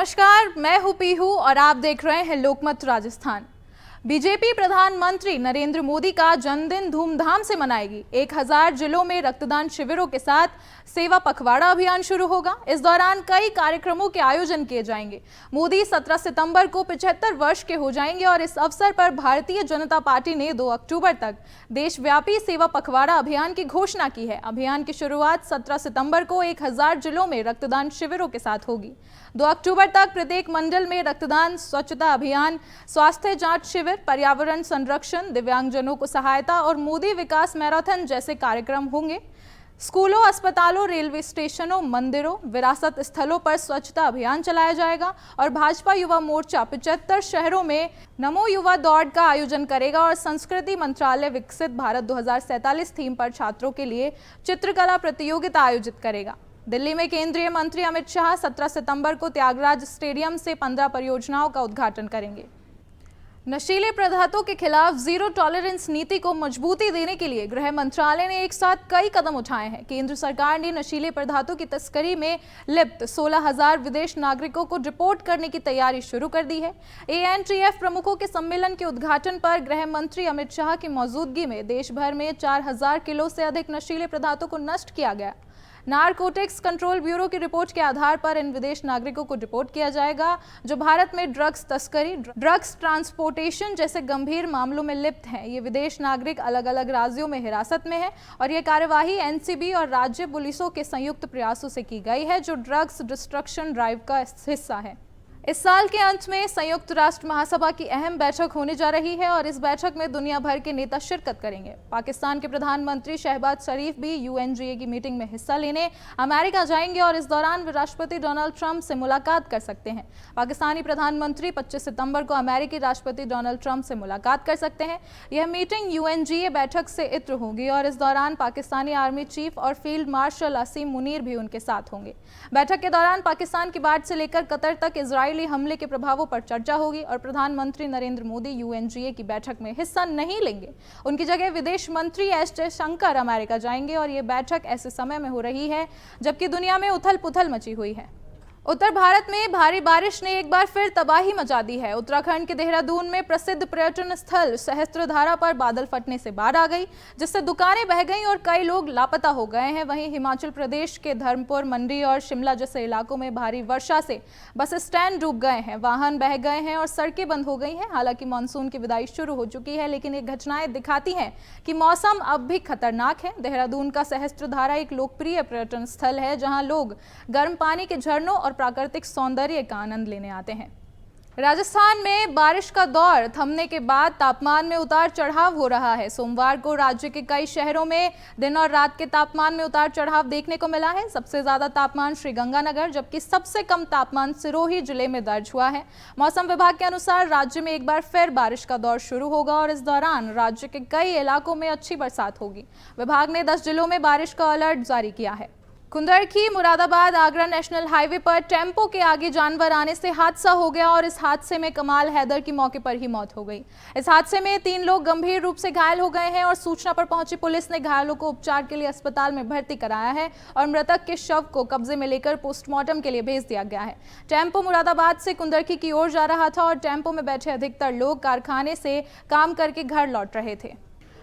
नमस्कार, मैं हूं पीहू और आप देख रहे हैं लोकमत राजस्थान। बीजेपी प्रधानमंत्री नरेंद्र मोदी का जन्मदिन धूमधाम से मनाएगी। 1000 जिलों में रक्तदान शिविरों के साथ सेवा पखवाड़ा अभियान शुरू होगा। इस दौरान कई कार्यक्रमों के आयोजन किए जाएंगे। मोदी 17 सितंबर को 75 वर्ष के हो जाएंगे और इस अवसर पर भारतीय जनता पार्टी ने 2 अक्टूबर तक देशव्यापी सेवा पखवाड़ा अभियान की घोषणा की है। अभियान की शुरुआत 17 सितंबर को 1000 जिलों में रक्तदान शिविरों के साथ होगी। 2 अक्टूबर तक प्रत्येक मंडल में रक्तदान, स्वच्छता अभियान, स्वास्थ्य जांच शिविर, पर्यावरण संरक्षण, दिव्यांगजनों को सहायता और मोदी विकास मैराथन जैसे कार्यक्रम होंगे। स्कूलों, अस्पतालों, रेलवे स्टेशनों, मंदिरों, विरासत स्थलों पर स्वच्छता अभियान चलाया जाएगा और भाजपा युवा मोर्चा 75 शहरों में नमो युवा दौड़ का आयोजन करेगा और संस्कृति मंत्रालय विकसित भारत 2047 थीम पर छात्रों के लिए चित्रकला प्रतियोगिता आयोजित करेगा। दिल्ली में केंद्रीय मंत्री अमित शाह 17 सितंबर को त्यागराज स्टेडियम से 15 परियोजनाओं का उद्घाटन करेंगे। नशीले पदार्थों के खिलाफ जीरो टॉलरेंस नीति को मजबूती देने के लिए गृह मंत्रालय ने एक साथ कई कदम उठाए हैं। केंद्र सरकार ने नशीले पदार्थों की तस्करी में लिप्त 16,000 विदेश नागरिकों को रिपोर्ट करने की तैयारी शुरू कर दी है। ANTF प्रमुखों के सम्मेलन के उद्घाटन पर गृह मंत्री अमित शाह की मौजूदगी में देश भर में 4000 किलो से अधिक नशीले पदार्थों को नष्ट किया गया। नारकोटिक्स कंट्रोल ब्यूरो की रिपोर्ट के आधार पर इन विदेश नागरिकों को डिपोर्ट किया जाएगा जो भारत में ड्रग्स तस्करी, ड्रग्स ट्रांसपोर्टेशन जैसे गंभीर मामलों में लिप्त हैं। ये विदेश नागरिक अलग अलग राज्यों में हिरासत में है और ये कार्यवाही NCB और राज्य पुलिसों के संयुक्त प्रयासों से की गई है जो ड्रग्स डिस्ट्रक्शन ड्राइव का हिस्सा है। इस साल के अंत में संयुक्त राष्ट्र महासभा की अहम बैठक होने जा रही है और इस बैठक में दुनिया भर के नेता शिरकत करेंगे। पाकिस्तान के प्रधानमंत्री शहबाज शरीफ भी UNGA की मीटिंग में हिस्सा लेने अमेरिका जाएंगे और इस दौरान वे राष्ट्रपति डोनाल्ड ट्रंप से मुलाकात कर सकते हैं। पाकिस्तानी प्रधानमंत्री 25 सितंबर को अमेरिकी राष्ट्रपति डोनाल्ड ट्रंप से मुलाकात कर सकते हैं। यह मीटिंग UNGA बैठक से इत्र होगी और इस दौरान पाकिस्तानी आर्मी चीफ और फील्ड मार्शल असीम मुनीर भी उनके साथ होंगे। बैठक के दौरान पाकिस्तान की बाढ़ से लेकर कतर तक इजराइल हमले के प्रभावों पर चर्चा होगी और प्रधानमंत्री नरेंद्र मोदी UNGA की बैठक में हिस्सा नहीं लेंगे। उनकी जगह विदेश मंत्री एस जयशंकर अमेरिका जाएंगे और ये बैठक ऐसे समय में हो रही है जबकि दुनिया में उथल पुथल मची हुई है। उत्तर भारत में भारी बारिश ने एक बार फिर तबाही मचा दी है। उत्तराखंड के देहरादून में प्रसिद्ध पर्यटन स्थल सहस्त्रधारा पर बादल फटने से बाढ़ आ गई जिससे दुकानें बह गईं और कई लोग लापता हो गए हैं। वहीं हिमाचल प्रदेश के धर्मपुर, मंडी और शिमला जैसे इलाकों में भारी वर्षा से बस स्टैंड डूब गए हैं, वाहन बह गए हैं और सड़कें बंद हो गई हैं। हालांकि मानसून की विदाई शुरू हो चुकी है लेकिन ये घटनाएं दिखाती हैं कि मौसम अब भी खतरनाक है। देहरादून का सहस्त्रधारा एक लोकप्रिय पर्यटन स्थल है जहाँ लोग गर्म पानी के झरनों और प्राकृतिक सौंदर्य का आनंद लेने आते हैं। राजस्थान में बारिश का दौर थमने के बाद तापमान में उतार चढ़ाव हो रहा है। सोमवार को राज्य के कई शहरों में दिन और रात के तापमान में उतार चढ़ाव देखने को मिला है। सबसे ज्यादा तापमान श्रीगंगानगर जबकि सबसे कम तापमान सिरोही जिले में दर्ज हुआ है। मौसम विभाग के अनुसार राज्य में एक बार फिर बारिश का दौर शुरू होगा और इस दौरान राज्य के कई इलाकों में अच्छी बरसात होगी। विभाग ने 10 जिलों में बारिश का अलर्ट जारी किया है। कुंदरखी मुरादाबाद आगरा नेशनल हाईवे पर टेम्पो के आगे जानवर आने से हादसा हो गया और इस हादसे में कमाल हैदर की मौके पर ही मौत हो गई। इस हादसे में 3 लोग गंभीर रूप से घायल हो गए हैं और सूचना पर पहुंची पुलिस ने घायलों को उपचार के लिए अस्पताल में भर्ती कराया है और मृतक के शव को कब्जे में लेकर पोस्टमार्टम के लिए भेज दिया गया है। टेम्पो मुरादाबाद से कुंदरखी की ओर जा रहा था और टेम्पो में बैठे अधिकतर लोग कारखाने से काम करके घर लौट रहे थे।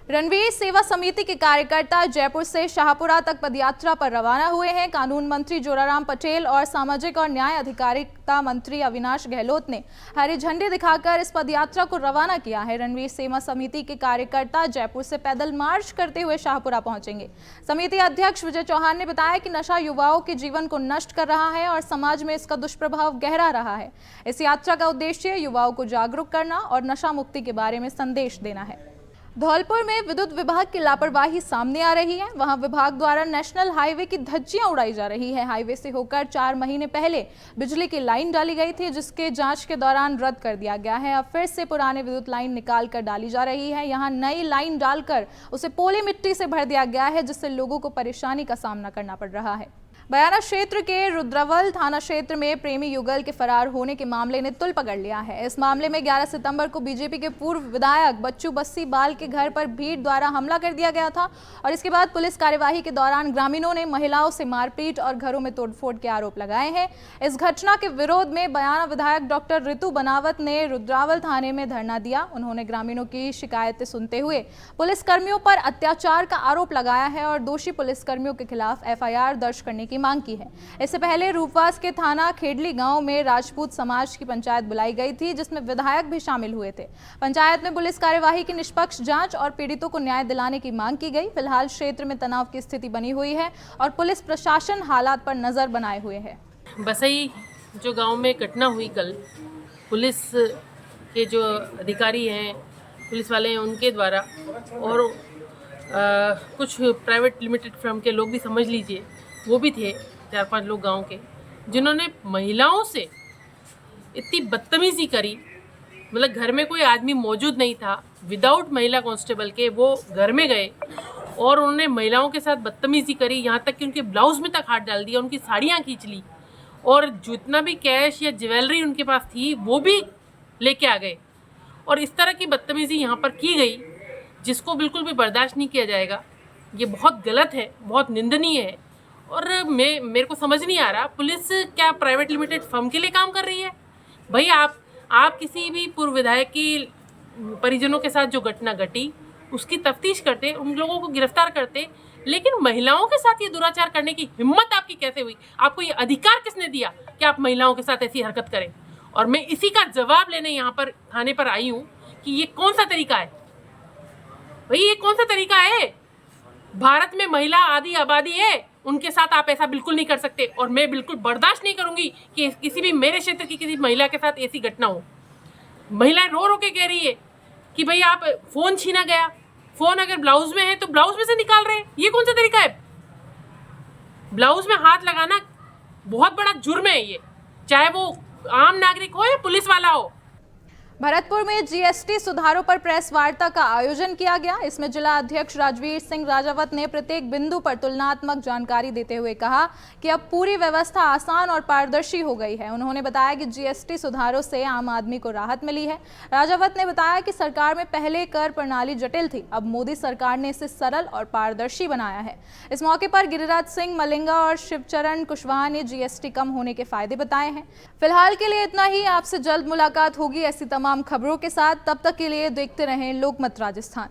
रणवीर सेवा समिति के कार्यकर्ता जयपुर से शाहपुरा तक पदयात्रा पर रवाना हुए हैं। कानून मंत्री जोराराम पटेल और सामाजिक और न्याय अधिकारिता मंत्री अविनाश गहलोत ने हरी झंडी दिखाकर इस पदयात्रा को रवाना किया है। रणवीर सेवा समिति के कार्यकर्ता जयपुर से पैदल मार्च करते हुए शाहपुरा पहुंचेंगे। समिति अध्यक्ष विजय चौहान ने बताया कि नशा युवाओं के जीवन को नष्ट कर रहा है और समाज में इसका दुष्प्रभाव गहरा रहा है। इस यात्रा का उद्देश्य युवाओं को जागरूक करना और नशा मुक्ति के बारे में संदेश देना है। धौलपुर में विद्युत विभाग की लापरवाही सामने आ रही है। वहां विभाग द्वारा नेशनल हाईवे की धज्जियां उड़ाई जा रही है। हाईवे से होकर 4 महीने पहले बिजली की लाइन डाली गई थी जिसके जांच के दौरान रद्द कर दिया गया है। अब फिर से पुराने विद्युत लाइन निकाल कर डाली जा रही है। यहाँ नई लाइन डालकर उसे पोली मिट्टी से भर दिया गया है जिससे लोगों को परेशानी का सामना करना पड़ रहा है। बयाना क्षेत्र के रुद्रवल थाना क्षेत्र में प्रेमी युगल के फरार होने के मामले ने तुल पकड़ लिया है। इस मामले में 11 सितंबर को बीजेपी के पूर्व विधायक बच्चू बस्सी बाल के घर पर भीड़ द्वारा हमला कर दिया गया था और इसके बाद पुलिस कार्यवाही के दौरान ग्रामीणों ने महिलाओं से मारपीट और घरों में तोड़फोड़ के आरोप लगाए हैं। इस घटना के विरोध में बयाना विधायक डॉक्टर ऋतु बनावत ने रुद्रवल थाने में धरना दिया। उन्होंने ग्रामीणों की शिकायतें सुनते हुए पुलिसकर्मियों पर अत्याचार का आरोप लगाया है और दोषी पुलिसकर्मियों के खिलाफ FIR दर्ज करने की मांग की है। इससे पहले रूपवास के थाना खेडली गांव में राजपूत समाज की पंचायत बुलाई गई थी, जिसमें विधायक भी शामिल हुए थे। पंचायत में पुलिस कार्यवाही की निष्पक्ष जांच और पीड़ितों को न्याय दिलाने की मांग की गई। फिलहाल क्षेत्र में तनाव की स्थिति बनी हुई है और पुलिस प्रशासन हालात पर नजर बनाए हुए है। बसई जो गांव में घटना हुई कल, पुलिस के जो अधिकारी हैं, पुलिस वाले हैं, उनके द्वारा और कुछ प्राइवेट लिमिटेड फर्म के लोग भी समझ लीजिए, वो भी थे 4-5 लोग गांव के, जिन्होंने महिलाओं से इतनी बदतमीजी करी। मतलब घर में कोई आदमी मौजूद नहीं था, विदाउट महिला कांस्टेबल के वो घर में गए और उन्होंने महिलाओं के साथ बदतमीजी करी, यहाँ तक कि उनके ब्लाउज में तक हाथ डाल दिया, उनकी साड़ियाँ खींच ली और जितना भी कैश या ज्वेलरी उनके पास थी वो भी लेके आ गए। और इस तरह की बदतमीजी यहाँ पर की गई, जिसको बिल्कुल भी बर्दाश्त नहीं किया जाएगा। ये बहुत गलत है, बहुत निंदनीय है और मेरे को समझ नहीं आ रहा पुलिस क्या प्राइवेट लिमिटेड फर्म के लिए काम कर रही है। भाई आप किसी भी पूर्व विधायक की परिजनों के साथ जो घटना घटी उसकी तफ्तीश करते, उन लोगों को गिरफ्तार करते, लेकिन महिलाओं के साथ ये दुराचार करने की हिम्मत आपकी कैसे हुई? आपको ये अधिकार किसने दिया कि आप महिलाओं के साथ ऐसी हरकत करें? और मैं इसी का जवाब लेने यहाँ पर थाने पर आई हूँ कि ये कौन सा तरीका है भाई, ये कौन सा तरीका है? भारत में महिला आधी आबादी है, उनके साथ आप ऐसा बिल्कुल नहीं कर सकते और मैं बिल्कुल बर्दाश्त नहीं करूंगी कि किसी भी मेरे क्षेत्र की किसी महिला के साथ ऐसी घटना हो। महिलाएं रो रो के कह रही है कि भाई आप फोन छीना गया, फोन अगर ब्लाउज में है तो ब्लाउज में से निकाल रहे हैं। ये कौन सा तरीका है? ब्लाउज में हाथ लगाना बहुत बड़ा जुर्म है ये, चाहे वो आम नागरिक हो या पुलिस वाला हो। भरतपुर में GST सुधारों पर प्रेस वार्ता का आयोजन किया गया। इसमें जिला अध्यक्ष राजवीर सिंह राजावत ने प्रत्येक बिंदु पर तुलनात्मक जानकारी देते हुए कहा कि अब पूरी व्यवस्था आसान और पारदर्शी हो गई है। उन्होंने बताया कि GST सुधारों से आम आदमी को राहत मिली है। राजावत ने बताया कि सरकार में पहले कर प्रणाली जटिल थी, अब मोदी सरकार ने इसे सरल और पारदर्शी बनाया है। इस मौके पर गिरिराज सिंह मलिंगा और शिवचरण कुशवाहा ने GST कम होने के फायदे बताए हैं। फिलहाल के लिए इतना ही। आपसे जल्द मुलाकात होगी ऐसी तमाम खबरों के साथ। तब तक के लिए देखते रहें लोकमत राजस्थान।